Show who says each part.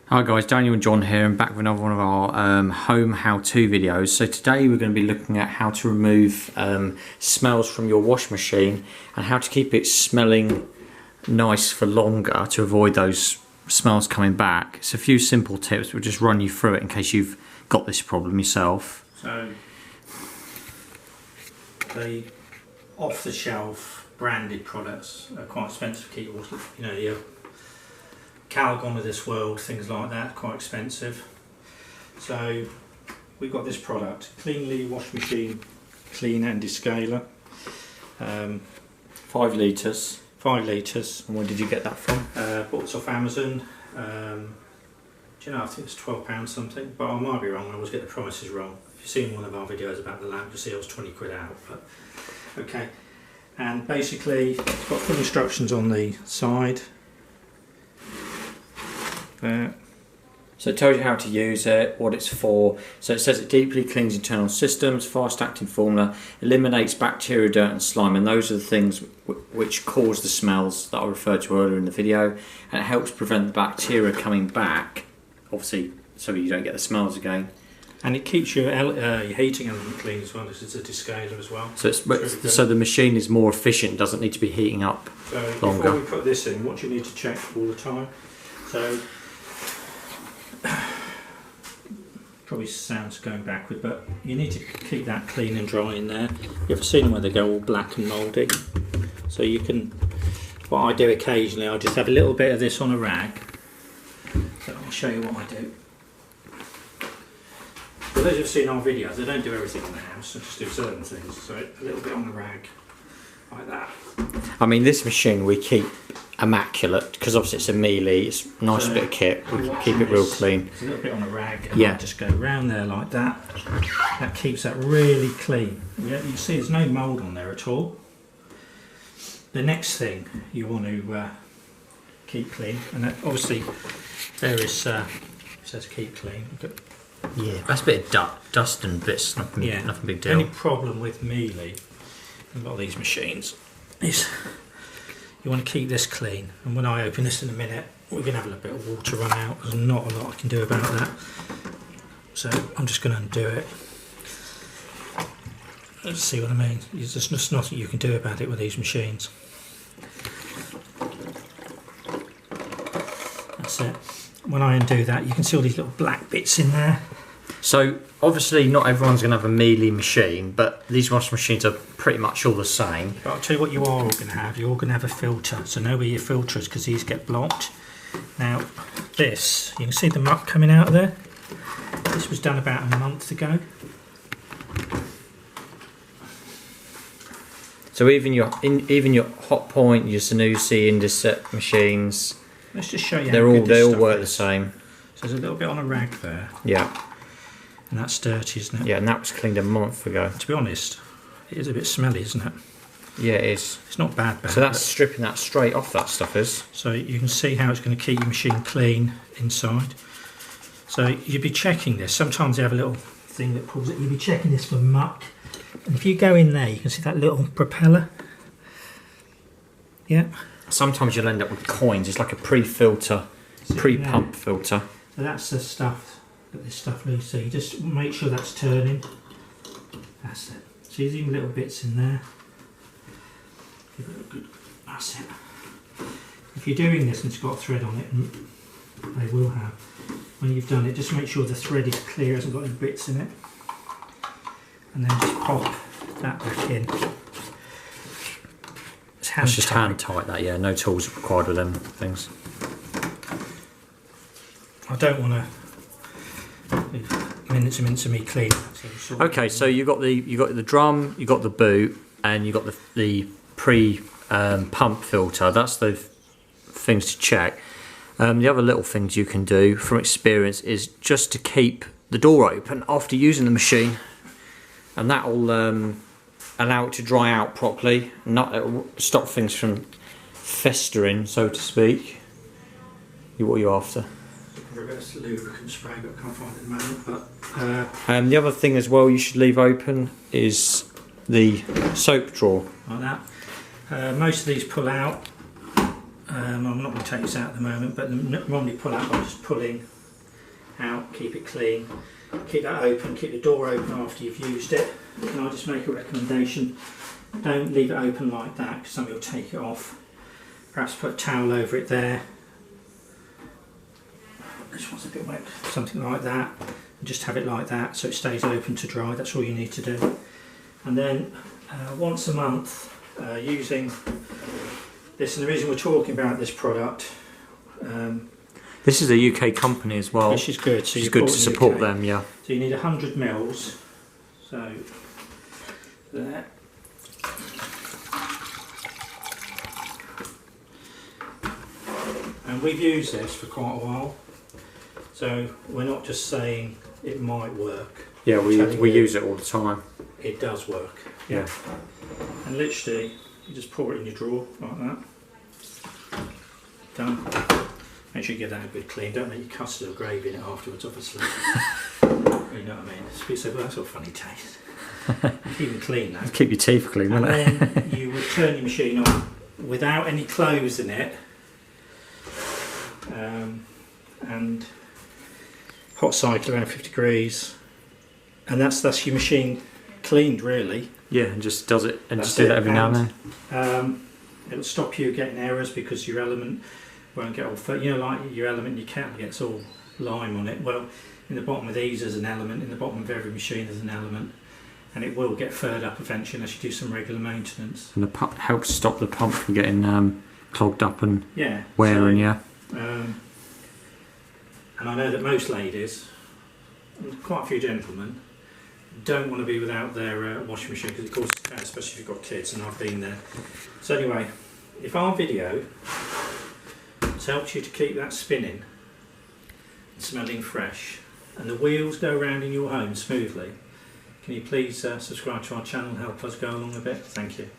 Speaker 1: Hi guys, Daniel and John here, and back with another one of our home how-to videos. So today we're going to be looking at how to remove smells from your wash machine and how to keep it smelling nice for longer to avoid those smells coming back. It's a few simple tips. We'll just run you through it in case you've got this problem yourself.
Speaker 2: So the off-the-shelf branded products are quite expensive to keep water. You know, your Calgon of this world, things like that, quite expensive. So we've got this product, Cleanly wash machine cleaner and descaler.
Speaker 1: 5 litres.
Speaker 2: 5 litres.
Speaker 1: And where did you get that from?
Speaker 2: Bought this off Amazon. Do you know, I think it's £12 something, but I might be wrong. I always get the prices wrong. If you've seen one of our videos about the lamp, you'll see it was 20 quid out. But okay, and basically it's got full instructions on the side. There.
Speaker 1: So it tells you how to use it, what it's for. So it says it deeply cleans internal systems, fast-acting formula, eliminates bacteria, dirt and slime, and those are the things which cause the smells that I referred to earlier in the video, and it helps prevent the bacteria coming back, obviously, so you don't get the smells again.
Speaker 2: And it keeps your heating element clean as well, because it's a descaler as well.
Speaker 1: So, so the machine is more efficient, doesn't need to be heating up longer.
Speaker 2: Before we put this in, what do you need to check all the time? So, probably sounds going backward, but you need to keep that clean and dry in there. You ever seen them where they go all black and mouldy? So you can, what I do occasionally, I just have a little bit of this on a rag. So I'll show you what I do. For those who've seen our videos, they don't do everything in the house, they just do certain things. So a little bit on the rag, like that.
Speaker 1: I mean, this machine we keep immaculate because obviously it's a Mealy, it's a nice bit of kit, we keep it real clean.
Speaker 2: It's a little bit on a rag, and I just go around there like that. That keeps that really clean. Yeah, you can see there's no mould on there at all. The next thing you want to keep clean, and that, obviously there is it says keep clean.
Speaker 1: Yeah, that's a bit of dust and bits, nothing big deal.
Speaker 2: The only problem with Mealy, a lot of these machines, is you want to keep this clean, and when I open this in a minute we're going to have a little bit of water run out. There's not a lot I can do about that, so I'm just going to undo it. Let's see what I mean. There's just nothing you can do about it with these machines. That's it. When I undo that, you can see all these little black bits in there.
Speaker 1: So obviously not everyone's going to have a Mealy machine, but these washing machines are pretty much all the same.
Speaker 2: But I'll tell you what you are all going to have. You're all going to have a filter, so know where your filter is because these get blocked. Now this, you can see the muck coming out of there. This was done about a month ago.
Speaker 1: So even your Hot Point, your Sanusi, Indeset machines,
Speaker 2: let's just show you.
Speaker 1: They all work the same.
Speaker 2: So there's a little bit on a rag there.
Speaker 1: Yeah.
Speaker 2: And that's dirty, isn't it?
Speaker 1: Yeah, and that was cleaned a month ago.
Speaker 2: To be honest, it is a bit smelly, isn't it?
Speaker 1: Yeah, it is.
Speaker 2: It's not bad.
Speaker 1: So that's stripping that straight off, that stuff is.
Speaker 2: So you can see how it's going to keep your machine clean inside. So you'd be checking this. Sometimes they have a little thing that pulls it. You'd be checking this for muck. And if you go in there, you can see that little propeller. Yeah.
Speaker 1: Sometimes you'll end up with coins. It's like a pre-filter, pre-pump filter.
Speaker 2: So that's the stuff that this stuff loose. So you just make sure that's turning. That's it. So there's even little bits in there. Give it a good. That's it. If you're doing this and it's got a thread on it, and they will have, when you've done it, just make sure the thread is clear, hasn't got any bits in it, and then just pop that back in.
Speaker 1: It's just hand tight that, yeah, no tools required with them things.
Speaker 2: I don't want to minutes of me clean. So
Speaker 1: okay, so you got the drum, you got the boot, and you got the pre pump filter. That's the things to check. The other little things you can do from experience is just to keep the door open after using the machine, and that will allow it to dry out properly, it'll stop things from festering, so to speak. What are you after?
Speaker 2: A bit of lubricant spray, but I can't find it at the moment.
Speaker 1: The other thing as well you should leave open is the soap drawer.
Speaker 2: Like that. Most of these pull out. I'm not going to take this out at the moment, but they normally pull out by just pulling out, keep it clean, keep that open, keep the door open after you've used it. Can I just make a recommendation? Don't leave it open like that because somebody will take it off. Perhaps put a towel over it there. This one's a bit wet, something like that. And just have it like that so it stays open to dry. That's all you need to do. And then once a month using this, and the reason we're talking about this product,
Speaker 1: this is a UK company as well,
Speaker 2: which is good. So
Speaker 1: it's good to support them, yeah.
Speaker 2: So you need 100 mils. So there. And we've used this for quite a while, so we're not just saying it might work.
Speaker 1: Yeah, we use it all the time.
Speaker 2: It does work.
Speaker 1: Yeah.
Speaker 2: And literally, you just pour it in your drawer like that. Done. Make sure you give that a good clean. Don't let your custard or gravy in it afterwards, obviously. You know what I mean? It's a bit so, well, that's got a funny taste. Keep it clean though.
Speaker 1: Keep your teeth clean, won't it?
Speaker 2: And then you would turn your machine on without any clothes in it. And hot cycle around 50 degrees, and that's your machine cleaned really.
Speaker 1: Yeah, and just does it, and
Speaker 2: That's
Speaker 1: just do
Speaker 2: it.
Speaker 1: that every now and then.
Speaker 2: It'll stop you getting errors because your element won't get all, you know, like your element in your kettle gets all lime on it. Well, in the bottom of these there's an element, in the bottom of every machine there's an element, and it will get furred up eventually unless you do some regular maintenance.
Speaker 1: And the pump helps stop the pump from getting clogged up and
Speaker 2: So,
Speaker 1: wearing, yeah.
Speaker 2: And I know that most ladies, and quite a few gentlemen, don't want to be without their washing machine because it causes pain, especially if you've got kids, and I've been there. So anyway, if our video has helped you to keep that spinning and smelling fresh, and the wheels go around in your home smoothly, can you please subscribe to our channel and help us go along a bit? Thank you.